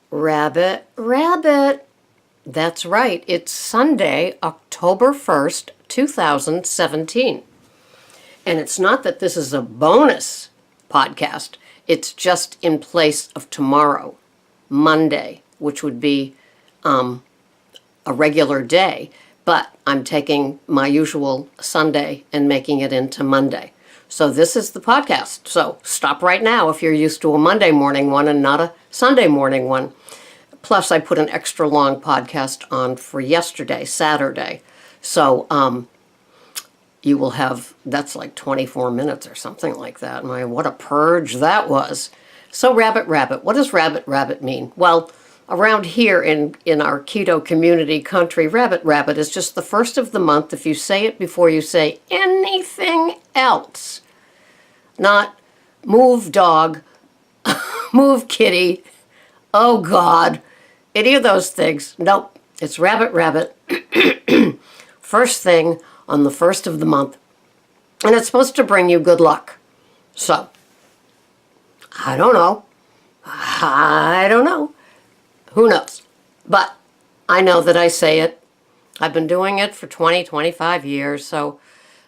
Rabbit, rabbit. That's right. It's Sunday, October 1st, 2017. And it's not that this is a bonus podcast. It's just in place of tomorrow, Monday, which would be a regular day. But I'm taking my usual Sunday and making it into Monday. So this is the podcast. So stop right now if you're used to a Monday morning one and not a Sunday morning one. Plus, I put an extra long podcast on for yesterday, Saturday. So you will have, that's like 24 minutes or something like that. What a purge that was. So rabbit, rabbit. What does rabbit, rabbit mean? Well, around here in our keto community country, rabbit, rabbit is just the first of the month if you say it before you say anything else. Not move dog, move kitty, oh God, any of those things. Nope, it's rabbit, rabbit. First thing on the first of the month. And it's supposed to bring you good luck. So, I don't know. Who knows? But I know that I say it. I've been doing it for 20, 25 years, so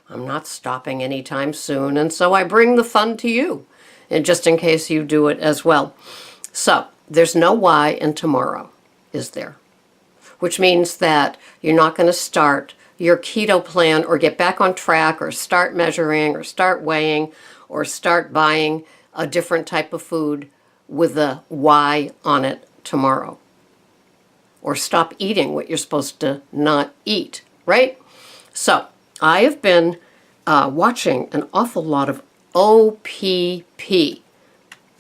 I'm not stopping anytime soon. And so I bring the fun to you, and just in case you do it as well. So there's no Y in tomorrow, is there? Which means that you're not going to start your keto plan or get back on track or start measuring or start weighing or start buying a different type of food with a Y on it tomorrow. Or stop eating what you're supposed to not eat, right? So I have been watching an awful lot of OPP,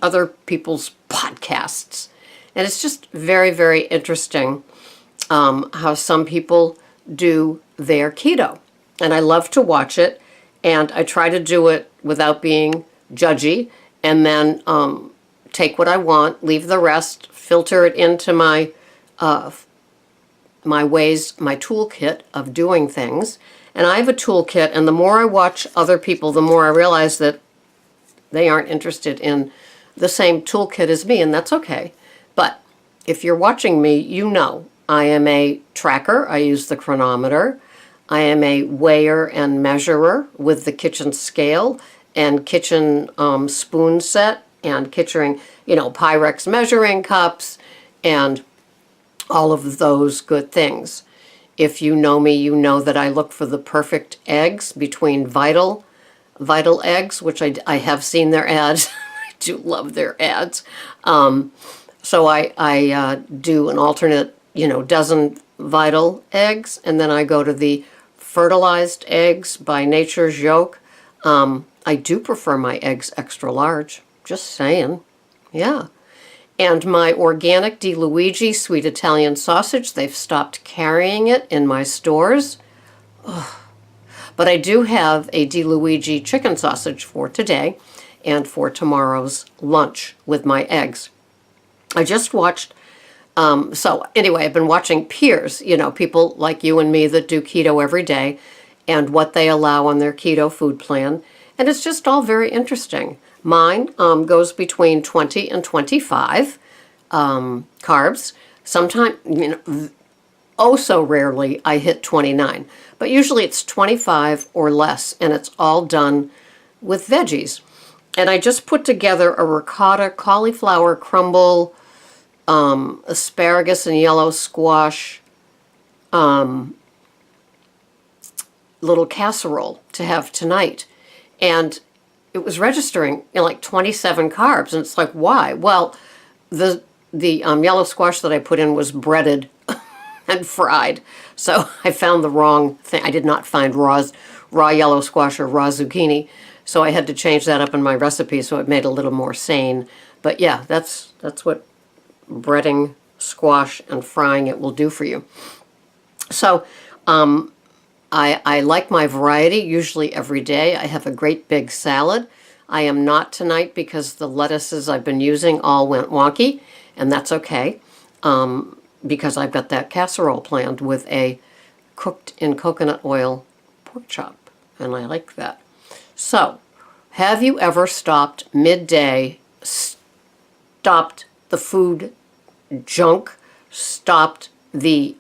other people's podcasts. And it's just very, very interesting how some people do their keto. And I love to watch it. And I try to do it without being judgy. And then take what I want, leave the rest, filter it into my ways, my toolkit of doing things. And I have a toolkit, and the more I watch other people, the more I realize that they aren't interested in the same toolkit as me, and that's okay. But if you're watching me, you know I am a tracker. I use the chronometer. I am a weigher and measurer with the kitchen scale and kitchen spoon set and kitchen, Pyrex measuring cups and all of those good things. If you know me, you know that I look for the perfect eggs between Vital eggs, which I have seen their ads. I do love their ads. So I do an alternate, dozen Vital eggs, and then I go to the fertilized eggs by Nature's Yoke. I do prefer my eggs extra large. Just saying. Yeah. And my organic DeLuigi sweet Italian sausage, they've stopped carrying it in my stores. Ugh. But I do have a DeLuigi chicken sausage for today and for tomorrow's lunch with my eggs. I just watched, so anyway, I've been watching peers, people like you and me that do keto every day and what they allow on their keto food plan. And it's just all very interesting. Mine goes between 20 and 25 carbs. Sometimes, oh so rarely, I hit 29. But usually it's 25 or less, and it's all done with veggies. And I just put together a ricotta, cauliflower crumble, asparagus and yellow squash little casserole to have tonight. And it was registering like 27 carbs, and it's like, why? Well, the yellow squash that I put in was breaded and fried, so I found the wrong thing. I did not find raw yellow squash or raw zucchini, so I had to change that up in my recipe so it made it a little more sane. But yeah, that's what breading squash and frying it will do for you. So I like my variety, usually every day. I have a great big salad. I am not tonight because the lettuces I've been using all went wonky, and that's okay, because I've got that casserole planned with a cooked in coconut oil pork chop, and I like that. So, have you ever stopped midday, stopped the food junk stopped the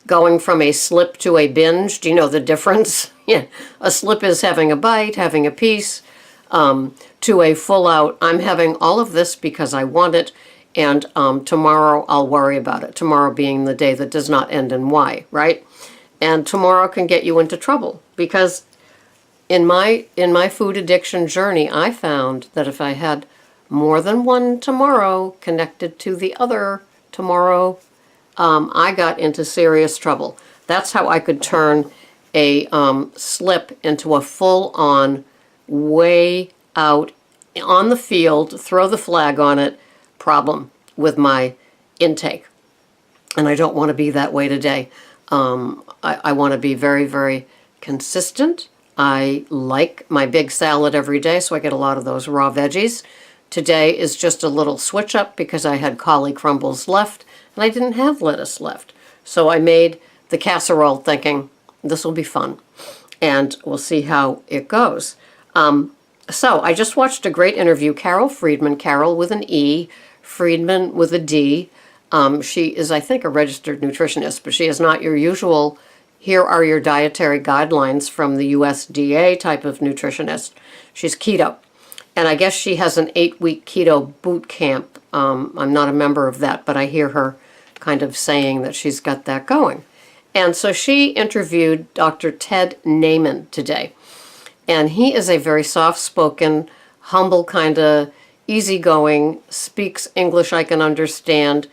going from a slip to a binge. Do you know the difference? Yeah, a slip is having a bite, having a piece, to a full out, I'm having all of this because I want it, and tomorrow I'll worry about it. Tomorrow being the day that does not end in Y, right? And tomorrow can get you into trouble, because in my food addiction journey, I found that if I had more than one tomorrow connected to the other tomorrow, I got into serious trouble. That's how I could turn a slip into a full-on, way out on the field, throw the flag on it problem with my intake. And I don't want to be that way today. I want to be very, very consistent. I like my big salad every day, so I get a lot of those raw veggies. Today is just a little switch up because I had cauli crumbles left and I didn't have lettuce left. So I made the casserole thinking this will be fun, and we'll see how it goes. So I just watched a great interview. Carol Friedman, Carol with an E, Friedman with a D. She is, I think, a registered nutritionist, but she is not your usual, here are your dietary guidelines from the USDA type of nutritionist. She's keto. And I guess she has an 8-week keto boot camp. I'm not a member of that, but I hear her kind of saying that she's got that going. And so she interviewed Dr. Ted Naiman today. And he is a very soft-spoken, humble, kind of easygoing, speaks English I can understand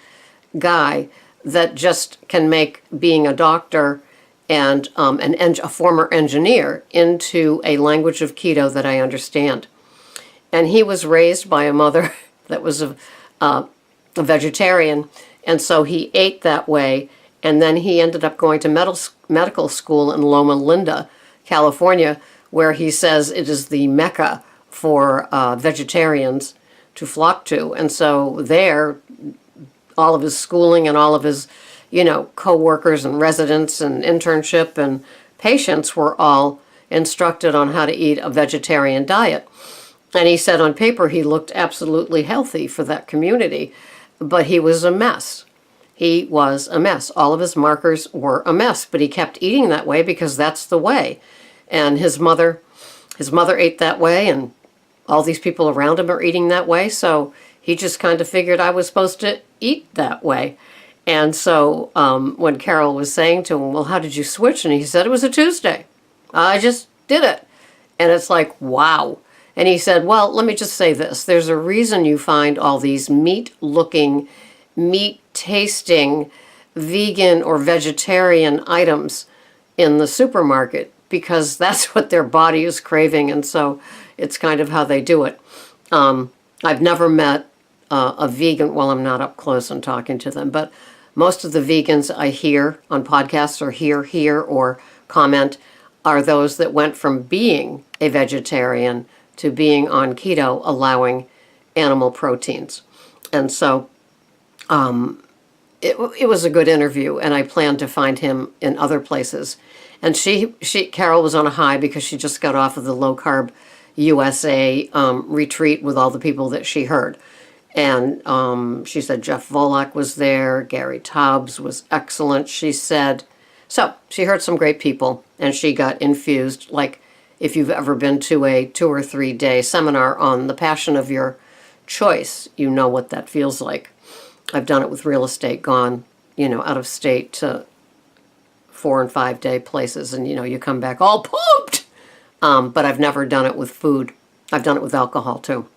guy that just can make being a doctor and a former engineer into a language of keto that I understand. And he was raised by a mother that was a vegetarian, and so he ate that way. And then he ended up going to medical school in Loma Linda, California, where he says it is the mecca for vegetarians to flock to. And so there, all of his schooling and all of his, co-workers and residents and internship and patients were all instructed on how to eat a vegetarian diet. And he said on paper he looked absolutely healthy for that community, but he was a mess. He was a mess. All of his markers were a mess, but he kept eating that way because that's the way. And his mother ate that way, and all these people around him are eating that way, so he just kind of figured I was supposed to eat that way. And so when Carol was saying to him, well, how did you switch? And he said, it was a Tuesday. I just did it. And it's like, wow. And he said, well, let me just say this. There's a reason you find all these meat-looking, meat-tasting, vegan or vegetarian items in the supermarket, because that's what their body is craving, and so it's kind of how they do it. I've never met a vegan, well, I'm not up close and talking to them, but most of the vegans I hear on podcasts or hear or comment are those that went from being a vegetarian to being on keto, allowing animal proteins. And so it was a good interview, and I plan to find him in other places. And Carol was on a high because she just got off of the Low Carb USA retreat with all the people that she heard. And she said Jeff Volek was there, Gary Taubes was excellent, she said. So she heard some great people, and she got infused. Like if you've ever been to a 2 or 3 day seminar on the passion of your choice, you know what that feels like. I've done it with real estate, gone, out of state to 4 and 5 day places, and you come back all pumped. But I've never done it with food. I've done it with alcohol too,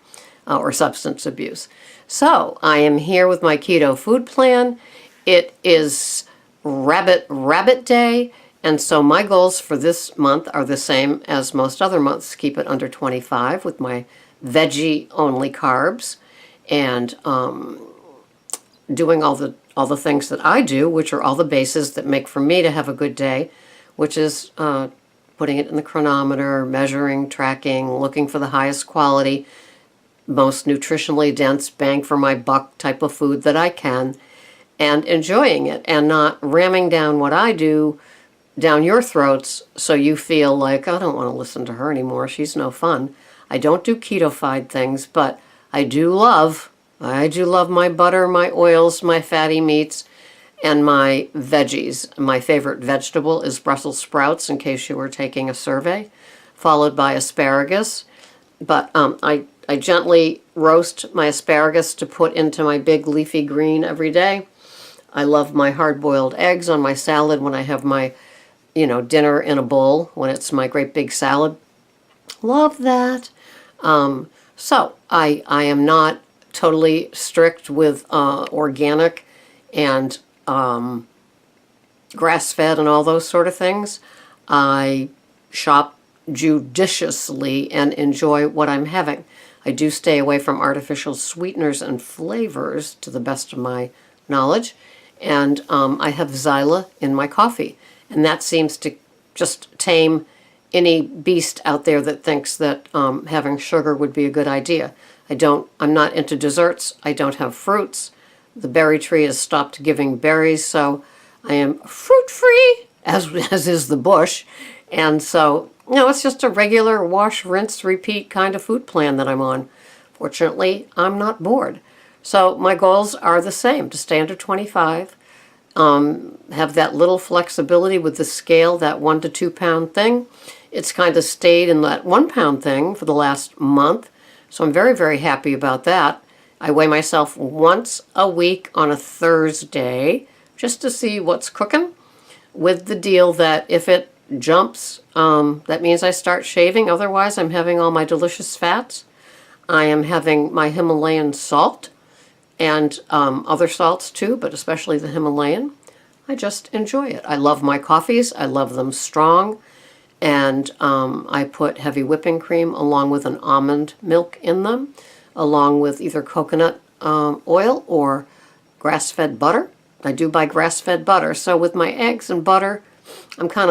or substance abuse. So I am here with my keto food plan. It is Rabbit Day, and so my goals for this month are the same as most other months. Keep it under 25 with my veggie only carbs, and doing all the things that I do, which are all the bases that make for me to have a good day, which is putting it in the chronometer, measuring, tracking, looking for the highest quality, most nutritionally dense, bang for my buck type of food that I can, and enjoying it, and not ramming down what I do down your throats so you feel like, I don't want to listen to her anymore, she's no fun. I don't do keto-fied things, but I do love I do love my butter, my oils, my fatty meats, and my veggies. My favorite vegetable is Brussels sprouts, in case you were taking a survey, followed by asparagus. But I gently roast my asparagus to put into my big leafy green every day. I love my hard-boiled eggs on my salad when I have my, dinner in a bowl, when it's my great big salad. Love that. So I am not totally strict with organic and grass-fed and all those sort of things. I shop judiciously and enjoy what I'm having. I do stay away from artificial sweeteners and flavors to the best of my knowledge. And I have Zyla in my coffee. And that seems to just tame any beast out there that thinks that having sugar would be a good idea. I'm not into desserts. I don't have fruits. The berry tree has stopped giving berries, so I am fruit-free, as is the bush. And so, it's just a regular wash, rinse, repeat kind of food plan that I'm on. Fortunately, I'm not bored. So my goals are the same, to stay under 25, have that little flexibility with the scale, that 1 to 2 pound thing. It's kind of stayed in that 1 pound thing for the last month, so I'm very, very happy about that. I weigh myself once a week on a Thursday just to see what's cooking, with the deal that if it jumps, that means I start shaving. Otherwise, I'm having all my delicious fats. I am having my Himalayan salt and other salts too, but especially the Himalayan. I just enjoy it. I love my coffees. I love them strong. And I put heavy whipping cream along with an almond milk in them, along with either coconut oil or grass-fed butter. I do buy grass-fed butter. So with my eggs and butter, I'm kind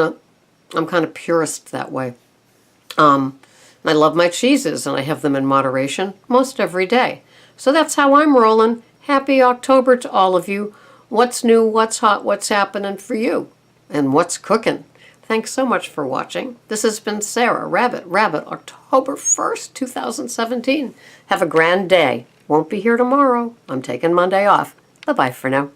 of purist that way. I love my cheeses, and I have them in moderation most every day. So that's how I'm rolling. Happy October to all of you. What's new, what's hot, what's happening for you, and what's cooking? Thanks so much for watching. This has been Sarah Rabbit, October 1st, 2017. Have a grand day. Won't be here tomorrow. I'm taking Monday off. Bye-bye for now.